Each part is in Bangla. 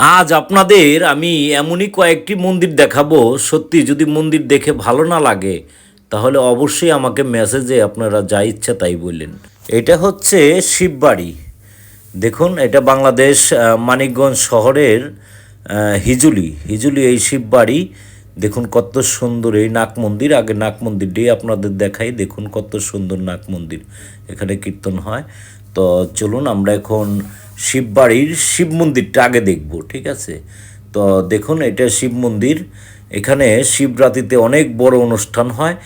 আজ আপনাদের আমি এমনই কয়েকটি মন্দির দেখাবো। সত্যি যদি মন্দির দেখে ভালো না লাগে তাহলে অবশ্যই আমাকে মেসেজে আপনারা যা ইচ্ছা তাই বললেন। এটা হচ্ছে শিববাড়ি। দেখুন, এটা বাংলাদেশ মানিকগঞ্জ শহরের হিজুলি হিজুলি এই শিববাড়ি। দেখুন কত সুন্দর এই নাগ মন্দির। আগে নাগ মন্দিরটি আপনাদের দেখাই। দেখুন কত সুন্দর নাগ মন্দির, এখানে কীর্তন হয়। তো চলুন আমরা এখন শিববাড়ির শিব মন্দিরটা আগে দেখব, ঠিক আছে? তো দেখুন, এটা শিব মন্দির। এখানে শিবরাত্রিতে অনেক বড় অনুষ্ঠান হয়।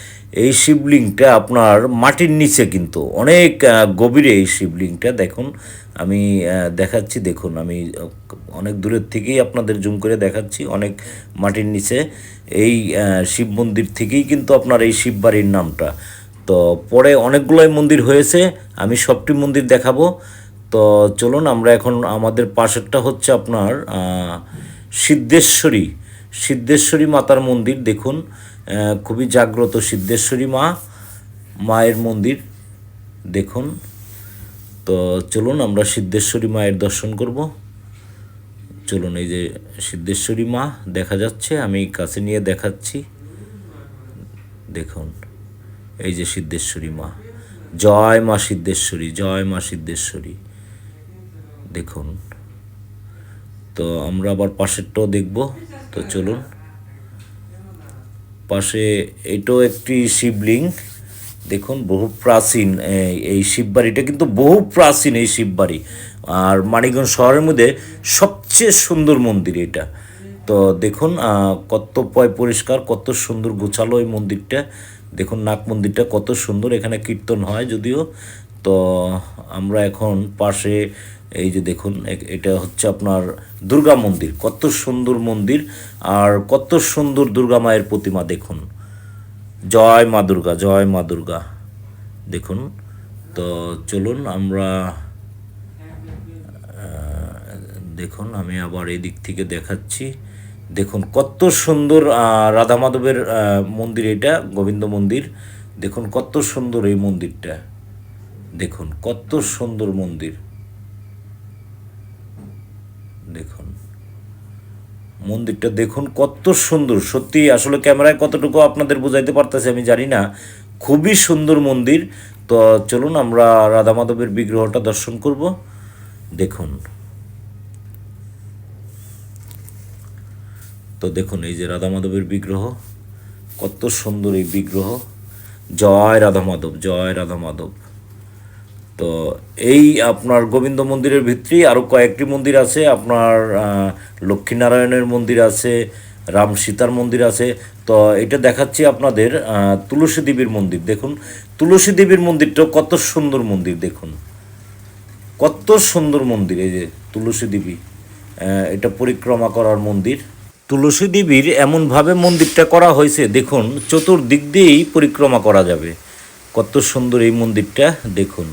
এই শিবলিঙ্গটা আপনার মাটির নিচে, কিন্তু অনেক গভীরে এই শিবলিঙ্গটা। দেখুন আমি দেখাচ্ছি। দেখুন আমি অনেক দূরের থেকেই আপনাদের জুম করে দেখাচ্ছি। অনেক মাটির নিচে এই শিব মন্দির থেকেই কিন্তু আপনার এই শিববাড়ির নামটা। তো পরে অনেকগুলোই মন্দির হয়েছে, আমি সবটি মন্দির দেখাবো। তো চলুন আমরা এখন আমাদের পাশেরটা হচ্ছে আপনার সিদ্ধেশ্বরী সিদ্ধেশ্বরী মাতার মন্দির। দেখুন খুবই জাগ্রত সিদ্ধেশ্বরী মায়ের মন্দির। দেখুন, তো চলুন আমরা সিদ্ধেশ্বরী মায়ের দর্শন করব। চলুন, এই যে সিদ্ধেশ্বরী মা দেখা যাচ্ছে, আমি কাছে নিয়ে দেখাচ্ছি। দেখুন এই যে সিদ্ধেশ্বরী মা। জয় মা সিদ্ধেশ্বরী, জয় মা সিদ্ধেশ্বরী। দেখুন, তো আমরা আবার পাশেরটাও দেখব। তো চলুন, পাশে এটাও একটি শিবলিঙ্গ। দেখুন বহু প্রাচীন এই শিববাড়িটা, কিন্তু বহু প্রাচীন এই শিববাড়ি। আর মানিকগঞ্জ শহরের মধ্যে সবচেয়ে সুন্দর মন্দির এটা। তো দেখুন কত পরিষ্কার, কত সুন্দর গোছালো এই মন্দিরটা। দেখুন নাগ মন্দিরটা কত সুন্দর, এখানে কীর্তন হয় যদিও। তো আমরা এখন পাশে এই যে দেখুন, এটা হচ্ছে আপনার দুর্গা মন্দির। কত সুন্দর মন্দির, আর কত সুন্দর দুর্গা মায়ের প্রতিমা। দেখুন, জয় মা দুর্গা, জয় মা দুর্গা। দেখুন, তো চলুন আমরা দেখুন আমি আবার এই দিক থেকে দেখাচ্ছি। দেখুন কত সুন্দর রাধা মাধবের মন্দির, এটা গোবিন্দ মন্দির। দেখুন কত সুন্দর এই মন্দিরটা। দেখুন কত সুন্দর মন্দির। দেখুন মন্দিরটা, দেখুন কত সুন্দর। সত্যি আসলে ক্যামেরায় কতটুকু আপনাদের বোঝাইতে পারতেছে আমি জানি না। খুবই সুন্দর মন্দির। তো চলুন আমরা রাধা মাধবের বিগ্রহটা দর্শন করব। দেখুন, তো দেখুন এই যে রাধা মাধবের বিগ্রহ, কত সুন্দর এই বিগ্রহ। জয় রাধা মাধব, জয় রাধা মাধব। তো এই আপনার গোবিন্দ মন্দিরের ভিতরেই আরও কয়েকটি মন্দির আছে। আপনার লক্ষ্মীনারায়ণের মন্দির আছে, রাম সীতার মন্দির আছে। তো এটা দেখাচ্ছি আপনাদের তুলসী দেবীর মন্দির। দেখুন তুলসী দেবীর মন্দিরটাও কত সুন্দর মন্দির। দেখুন কত সুন্দর মন্দির। এই যে তুলসী দেবী, এটা পরিক্রমা করার মন্দির। তুলসী দেবীর এমনভাবে মন্দিরটা করা হয়েছে, দেখুন চতুর্দিক দিয়েই পরিক্রমা করা যাবে। কত সুন্দর এই মন্দিরটা। দেখুন